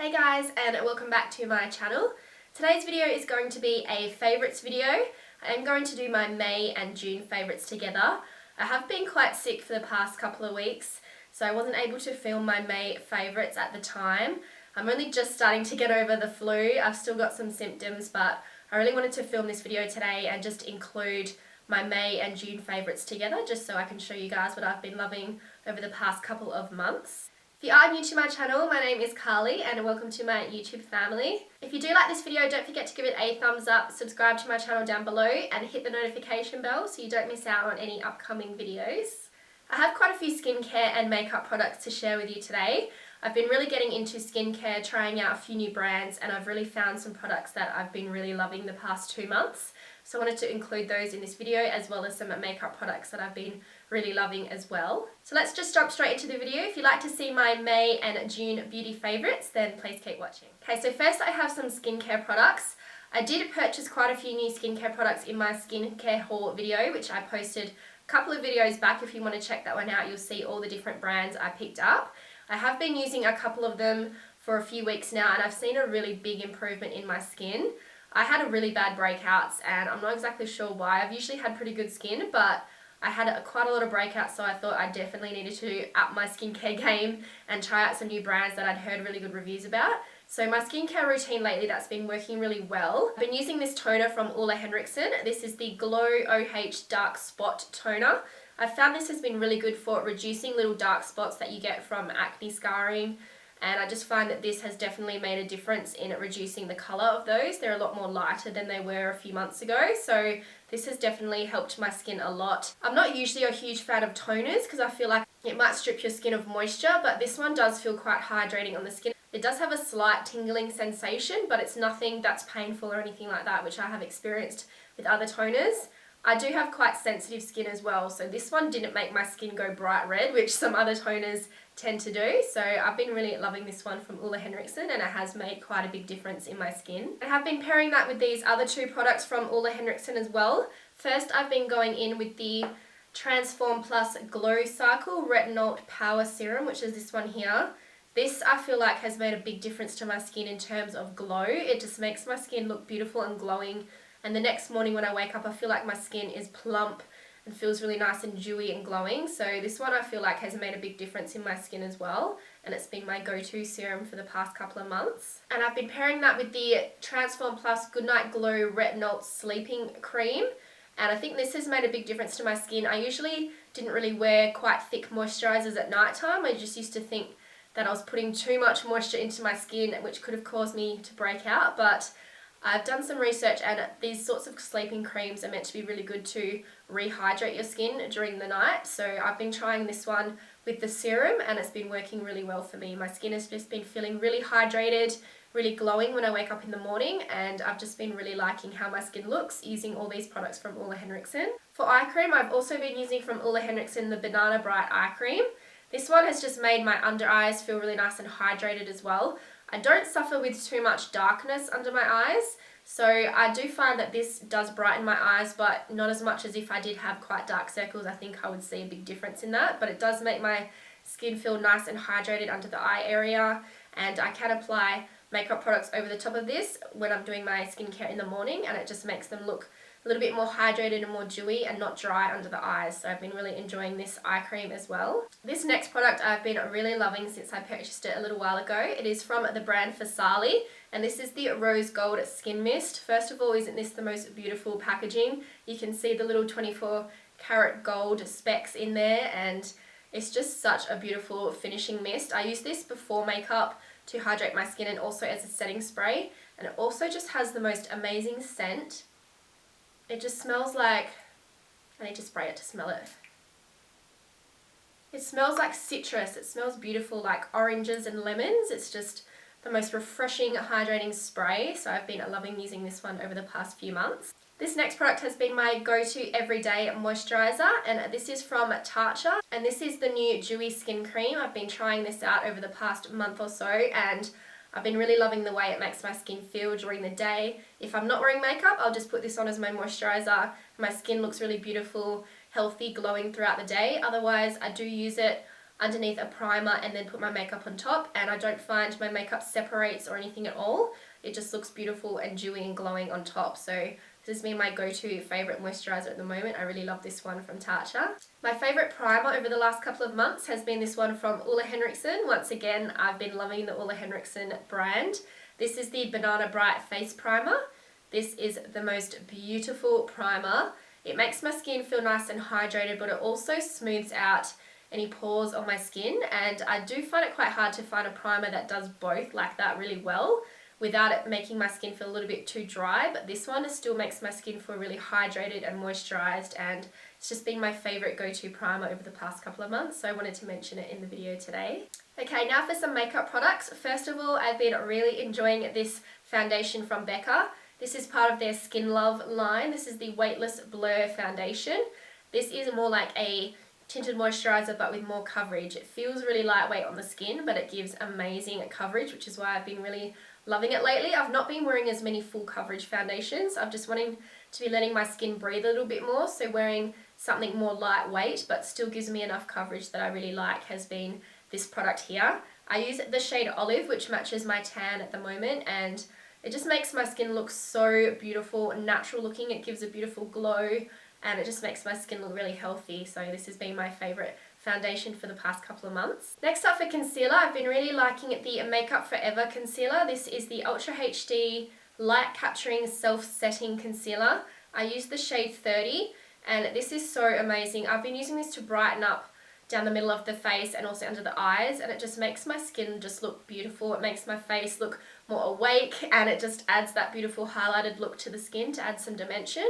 Hey guys, and welcome back to my channel. Today's video is going to be a favourites video. I am going to do my May and June favourites together. I have been quite sick for the past couple of weeks, so I wasn't able to film my May favourites at the time. I'm only just starting to get over the flu. I've still got some symptoms, but I really wanted to film this video today and just include my May and June favourites together, just so I can show you guys what I've been loving over the past couple of months. If you are new to my channel, my name is Carly and welcome to my YouTube family. If you do like this video, don't forget to give it a thumbs up, subscribe to my channel down below and hit the notification bell so you don't miss out on any upcoming videos. I have quite a few skincare and makeup products to share with you today. I've been really getting into skincare, trying out a few new brands, and I've really found some products that I've been really loving the past 2 months. So I wanted to include those in this video, as well as some makeup products that I've been really loving as well. So let's just jump straight into the video. If you'd like to see my May and June beauty favourites, then please keep watching. Okay, so first I have some skincare products. I did purchase quite a few new skincare products in my skincare haul video, which I posted a couple of videos back. If you want to check that one out, you'll see all the different brands I picked up. I have been using a couple of them for a few weeks now, and I've seen a really big improvement in my skin. I had a really bad breakouts, and I'm not exactly sure why. I've usually had pretty good skin, but I had quite a lot of breakouts, so I thought I definitely needed to up my skincare game and try out some new brands that I'd heard really good reviews about. So my skincare routine lately, that's been working really well. I've been using this toner from Henriksen. This is the Glow OH Dark Spot Toner. I've found this has been really good for reducing little dark spots that you get from acne scarring, and I just find that this has definitely made a difference in reducing the colour of those. They're a lot more lighter than they were a few months ago, so this has definitely helped my skin a lot. I'm not usually a huge fan of toners because I feel like it might strip your skin of moisture, but this one does feel quite hydrating on the skin. It does have a slight tingling sensation, but it's nothing that's painful or anything like that, which I have experienced with other toners. I do have quite sensitive skin as well, so this one didn't make my skin go bright red, which some other toners tend to do. So I've been really loving this one from Henriksen, and it has made quite a big difference in my skin. I have been pairing that with these other two products from Henriksen as well. First, I've been going in with the Transform Plus Glow Cycle Retin-ALT Power Serum, which is this one here. This I feel like has made a big difference to my skin in terms of glow. It just makes my skin look beautiful and glowing. And the next morning when I wake up, I feel like my skin is plump and feels really nice and dewy and glowing. So this one I feel like has made a big difference in my skin as well. And it's been my go-to serum for the past couple of months. And I've been pairing that with the Transform Plus Goodnight Glow Retin-ALT Sleeping Cream. And I think this has made a big difference to my skin. I usually didn't really wear quite thick moisturizers at night time. I just used to think that I was putting too much moisture into my skin, which could have caused me to break out. But I've done some research, and these sorts of sleeping creams are meant to be really good to rehydrate your skin during the night. So I've been trying this one with the serum, and it's been working really well for me. My skin has just been feeling really hydrated, really glowing when I wake up in the morning, and I've just been really liking how my skin looks using all these products from Henriksen. For eye cream, I've also been using from Henriksen the Banana Bright Eye Cream. This one has just made my under eyes feel really nice and hydrated as well. I don't suffer with too much darkness under my eyes, so I do find that this does brighten my eyes, but not as much as if I did have quite dark circles. I think I would see a big difference in that, but it does make my skin feel nice and hydrated under the eye area, and I can apply makeup products over the top of this when I'm doing my skincare in the morning, and it just makes them look a little bit more hydrated and more dewy and not dry under the eyes. So I've been really enjoying this eye cream as well. This next product I've been really loving since I purchased it a little while ago. It is from the brand Farsali, and this is the Rose Gold Skin Mist. First of all, isn't this the most beautiful packaging? You can see the little 24 karat gold specks in there, and it's just such a beautiful finishing mist. I use this before makeup to hydrate my skin and also as a setting spray, and it also just has the most amazing scent. It just smells like, I need to spray it to smell it. It smells like citrus. It smells beautiful, like oranges and lemons. It's just the most refreshing, hydrating spray. So I've been loving using this one over the past few months. This next product has been my go-to everyday moisturizer, and this is from Tatcha, and this is the new Dewy Skin Cream. I've been trying this out over the past month or so, and I've been really loving the way it makes my skin feel during the day. If I'm not wearing makeup, I'll just put this on as my moisturizer. My skin looks really beautiful, healthy, glowing throughout the day. Otherwise, I do use it underneath a primer and then put my makeup on top, and I don't find my makeup separates or anything at all. It just looks beautiful and dewy and glowing on top. So this has been my go-to favourite moisturiser at the moment. I really love this one from Tatcha. My favourite primer over the last couple of months has been this one from Henriksen. Once again, I've been loving the Henriksen brand. This is the Banana Bright Face Primer. This is the most beautiful primer. It makes my skin feel nice and hydrated, but it also smooths out any pores on my skin, and I do find it quite hard to find a primer that does both like that really well without it making my skin feel a little bit too dry. But this one still makes my skin feel really hydrated and moisturized, and it's just been my favorite go-to primer over the past couple of months, so I wanted to mention it in the video today. Okay, now for some makeup products. First of all, I've been really enjoying this foundation from Becca. This is part of their Skin Love line. This is the Weightless Blur Foundation. This is more like a tinted moisturizer but with more coverage. It feels really lightweight on the skin, but it gives amazing coverage, which is why I've been really loving it lately. I've not been wearing as many full coverage foundations. I'm just wanting to be letting my skin breathe a little bit more, so wearing something more lightweight but still gives me enough coverage that I really like has been this product here. I use the shade Olive, which matches my tan at the moment, and it just makes my skin look so beautiful and natural looking. It gives a beautiful glow, and it just makes my skin look really healthy. So this has been my favourite foundation for the past couple of months. Next up for concealer, I've been really liking the Makeup Forever concealer. This is the Ultra HD Light Capturing Self-Setting Concealer. I use the shade 30, and this is so amazing. I've been using this to brighten up down the middle of the face and also under the eyes, and it just makes my skin just look beautiful. It makes my face look more awake, and it just adds that beautiful highlighted look to the skin to add some dimension.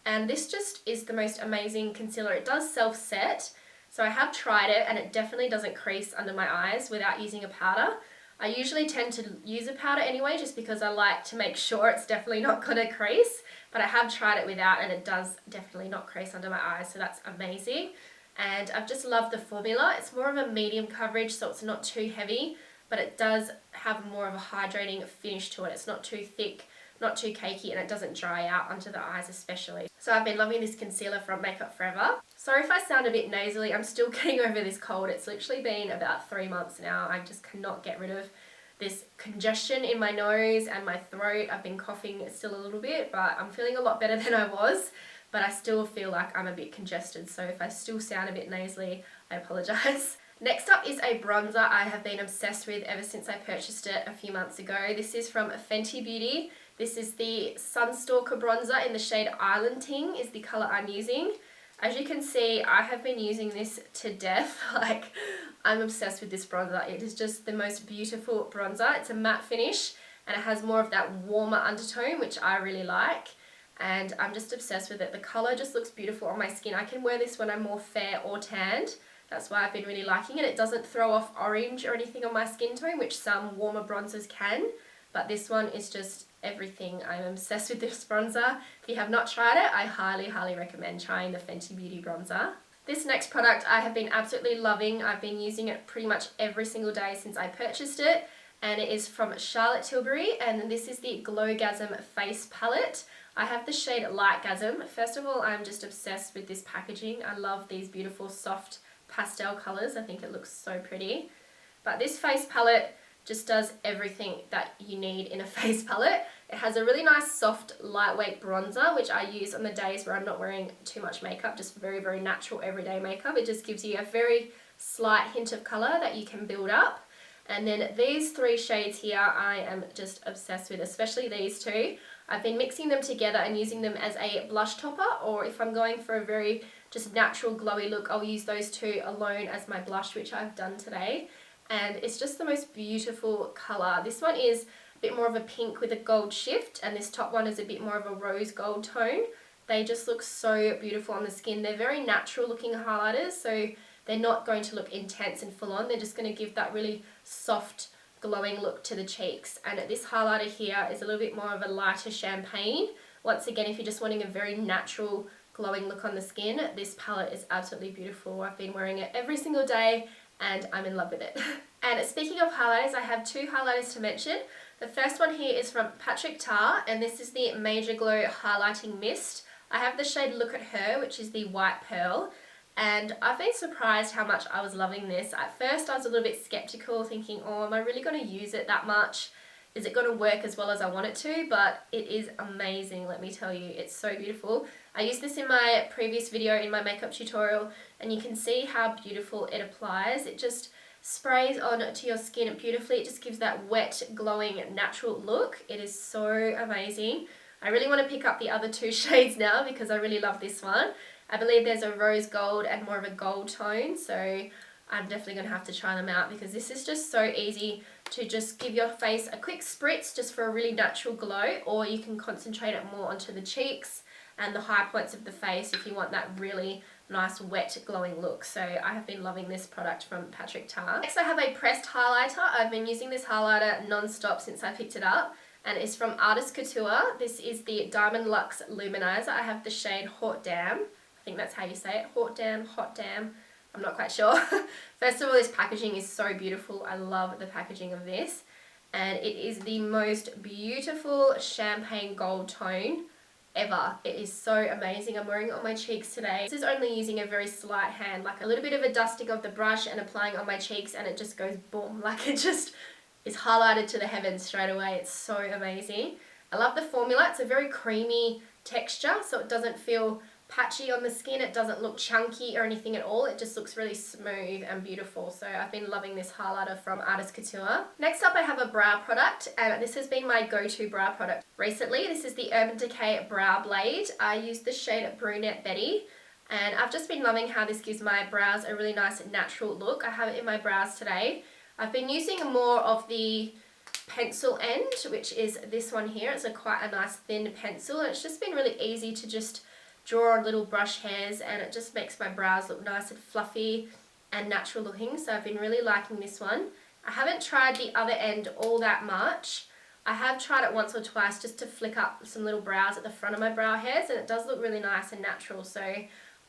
And this just is the most amazing concealer. It does self-set, so I have tried it, and it definitely doesn't crease under my eyes without using a powder. I usually tend to use a powder anyway, just because I like to make sure it's definitely not going to crease, but I have tried it without, and it does definitely not crease under my eyes, so that's amazing. And I've just loved the formula. It's more of a medium coverage, so it's not too heavy, but it does have more of a hydrating finish to it. It's not too thick, not too cakey, and it doesn't dry out under the eyes especially. So I've been loving this concealer from Makeup Forever. Sorry if I sound a bit nasally, I'm still getting over this cold. It's literally been about 3 months now. I just cannot get rid of this congestion in my nose and my throat. I've been coughing still a little bit, but I'm feeling a lot better than I was. But I still feel like I'm a bit congested, so if I still sound a bit nasally, I apologise. Next up is a bronzer I have been obsessed with ever since I purchased it a few months ago. This is from Fenty Beauty. This is the Sunstalker bronzer in the shade Island Ting is the colour I'm using. As you can see, I have been using this to death. Like, I'm obsessed with this bronzer. It is just the most beautiful bronzer. It's a matte finish, and it has more of that warmer undertone, which I really like. And I'm just obsessed with it. The colour just looks beautiful on my skin. I can wear this when I'm more fair or tanned. That's why I've been really liking it. It doesn't throw off orange or anything on my skin tone, which some warmer bronzers can. But this one is just everything. I'm obsessed with this bronzer. If you have not tried it, I highly, highly recommend trying the Fenty Beauty Bronzer. This next product I have been absolutely loving. I've been using it pretty much every single day since I purchased it. And it is from Charlotte Tilbury, and this is the Glowgasm Face Palette. I have the shade Lightgasm. First of all, I'm just obsessed with this packaging. I love these beautiful soft pastel colours. I think it looks so pretty. But this face palette just does everything that you need in a face palette. It has a really nice soft lightweight bronzer, which I use on the days where I'm not wearing too much makeup, just very, very natural everyday makeup. It just gives you a very slight hint of colour that you can build up. And then these 3 shades here I am just obsessed with, especially these 2. I've been mixing them together and using them as a blush topper, or if I'm going for a very just natural glowy look, I'll use those 2 alone as my blush, which I've done today. And it's just the most beautiful colour. This one is a bit more of a pink with a gold shift, and this top one is a bit more of a rose gold tone. They just look so beautiful on the skin. They're very natural looking highlighters, so they're not going to look intense and full on. They're just going to give that really soft, glowing look to the cheeks. And this highlighter here is a little bit more of a lighter champagne. Once again, if you're just wanting a very natural, glowing look on the skin, this palette is absolutely beautiful. I've been wearing it every single day, and I'm in love with it. And speaking of highlighters, I have 2 highlighters to mention. The first one here is from Patrick Ta, and this is the Major Glow Highlighting Mist. I have the shade Look at Her, which is the white pearl. and I've been surprised how much I was loving this. At first I was a little bit skeptical, thinking, oh, am I really going to use it that much? Is it going to work as well as I want it to? But it is amazing, let me tell you. It's so beautiful. I used this in my previous video in my makeup tutorial, and you can see how beautiful it applies. It just sprays onto your skin beautifully. It just gives that wet, glowing, natural look. It is so amazing. I really want to pick up the other two shades now because I really love this one. I believe there's a rose gold and more of a gold tone, so I'm definitely going to have to try them out because this is just so easy to just give your face a quick spritz just for a really natural glow, or you can concentrate it more onto the cheeks and the high points of the face if you want that really nice wet glowing look. So I have been loving this product from Patrick Ta. Next I have a pressed highlighter. I've been using this highlighter non-stop since I picked it up, and it's from Couture. This is the Diamond Luxe Luminizer. I have the shade Hot Damn. I think that's how you say it. Hot Damn, Hot Damn. I'm not quite sure. First of all, this packaging is so beautiful. I love the packaging of this. And it is the most beautiful champagne gold tone ever. It is so amazing. I'm wearing it on my cheeks today. This is only using a very slight hand, like a little bit of a dusting of the brush and applying on my cheeks, and it just goes boom. Like it just is highlighted to the heavens straight away. It's so amazing. I love the formula. It's a very creamy texture, so it doesn't feel patchy on the skin. It doesn't look chunky or anything at all. It just looks really smooth and beautiful. So I've been loving this highlighter from Couture. Next up I have a brow product, and this has been my go-to brow product recently. This is the Urban Decay Brow Blade. I use the shade Brunette Betty, and I've just been loving how this gives my brows a really nice natural look. I have it in my brows today. I've been using more of the pencil end, which is this one here. It's quite a nice thin pencil, and it's just been really easy to just draw on little brush hairs, and it just makes my brows look nice and fluffy and natural looking. So I've been really liking this one. I haven't tried the other end all that much. I have tried it once or twice just to flick up some little brows at the front of my brow hairs, and it does look really nice and natural. So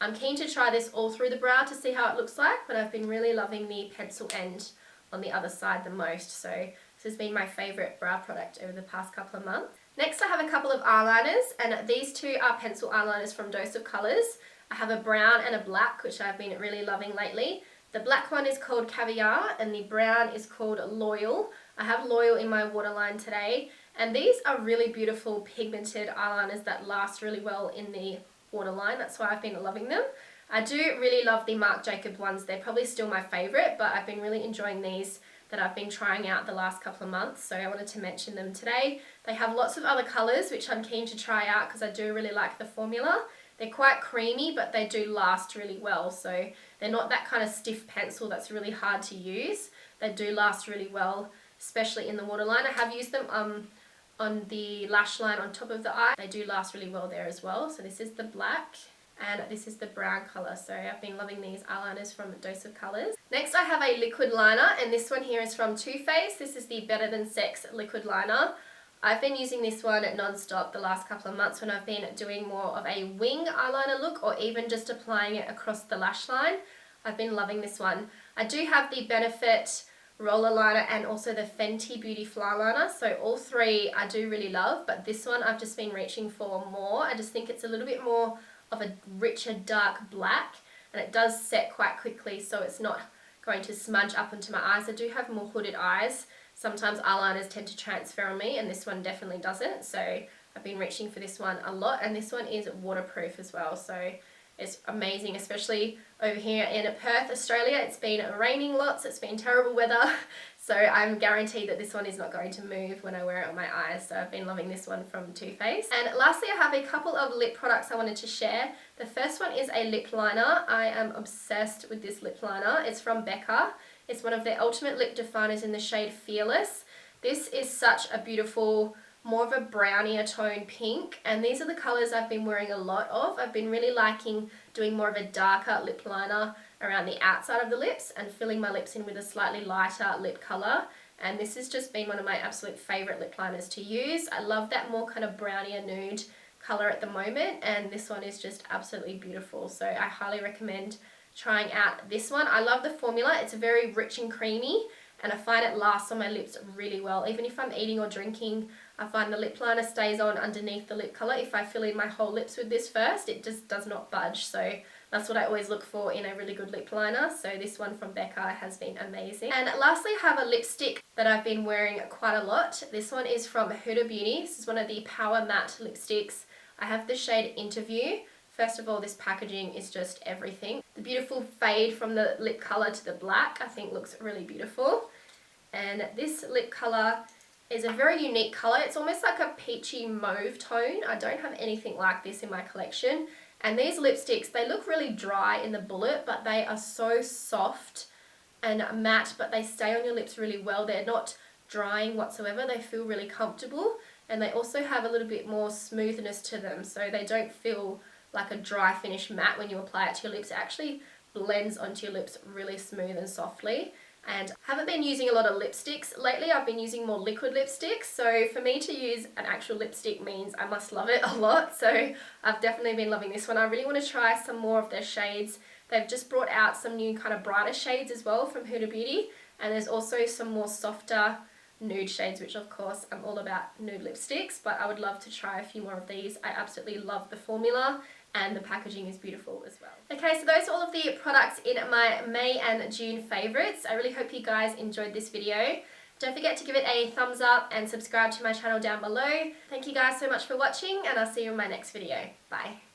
I'm keen to try this all through the brow to see how it looks like, but I've been really loving the pencil end on the other side the most. So this has been my favourite brow product over the past couple of months. Next I have a couple of eyeliners, and these two are pencil eyeliners from Dose of Colours. I have a brown and a black, which I've been really loving lately. The black one is called Caviar and the brown is called Loyal. I have Loyal in my waterline today, and these are really beautiful pigmented eyeliners that last really well in the waterline. That's why I've been loving them. I do really love the Marc Jacobs ones. They're probably still my favourite, but I've been really enjoying these that I've been trying out the last couple of months, so I wanted to mention them today. They have lots of other colours which I'm keen to try out because I do really like the formula. They're quite creamy, but they do last really well, so they're not that kind of stiff pencil that's really hard to use. They do last really well, especially in the waterline. I have used them on the lash line on top of the eye. They do last really well there as well. So this is the black, and this is the brown colour. So I've been loving these eyeliners from Dose of Colours. Next I have a liquid liner, and this one here is from Too Faced. This is the Better Than Sex liquid liner. I've been using this one non-stop the last couple of months when I've been doing more of a wing eyeliner look, or even just applying it across the lash line. I've been loving this one. I do have the Benefit roller liner and also the Fenty Beauty Fly Liner, so all three I do really love, but this one I've just been reaching for more. I just think it's a little bit more of a richer dark black, and it does set quite quickly, so it's not going to smudge up into my eyes. I do have more hooded eyes. Sometimes eyeliners tend to transfer on me, and this one definitely doesn't, so I've been reaching for this one a lot, and this one is waterproof as well, so it's amazing, especially over here in Perth, Australia. It's been raining lots, it's been terrible weather, so I'm guaranteed that this one is not going to move when I wear it on my eyes. So I've been loving this one from Too Faced. And lastly, I have a couple of lip products I wanted to share. The first one is a lip liner. I am obsessed with this lip liner. It's from Becca. It's one of their ultimate lip definers in the shade Fearless. This is such a beautiful, more of a brownier tone pink, and these are the colours I've been wearing a lot of. I've been really liking doing more of a darker lip liner around the outside of the lips and filling my lips in with a slightly lighter lip colour, and this has just been one of my absolute favourite lip liners to use. I love that more kind of brownier nude colour at the moment, and this one is just absolutely beautiful, so I highly recommend trying out this one. I love the formula. It's very rich and creamy, and I find it lasts on my lips really well. Even if I'm eating or drinking, I find the lip liner stays on underneath the lip colour. If I fill in my whole lips with this first, it just does not budge. So That's what I always look for in a really good lip liner. So this one from Becca has been amazing. And lastly, I have a lipstick that I've been wearing quite a lot. This one is from Huda Beauty. This is one of the Power Matte lipsticks. I have the shade Interview. First of all, this packaging is just everything. The beautiful fade from the lip colour to the black I think looks really beautiful. And this lip colour is a very unique colour. It's almost like a peachy mauve tone. I don't have anything like this in my collection. And these lipsticks, they look really dry in the bullet, but they are so soft and matte, but they stay on your lips really well. They're not drying whatsoever. They feel really comfortable, and they also have a little bit more smoothness to them, so they don't feel like a dry finish matte when you apply it to your lips. It actually blends onto your lips really smooth and softly. And I haven't been using a lot of lipsticks lately. I've been using more liquid lipsticks, so for me to use an actual lipstick means I must love it a lot. So I've definitely been loving this one. I really want to try some more of their shades. They've just brought out some new kind of brighter shades as well from Huda Beauty, and there's also some more softer nude shades, which of course I'm all about nude lipsticks, but I would love to try a few more of these. I absolutely love the formula, and the packaging is beautiful as well. Okay, so those are all of the products in my May and June favourites. I really hope you guys enjoyed this video. Don't forget to give it a thumbs up and subscribe to my channel down below. Thank you guys so much for watching, and I'll see you in my next video. Bye.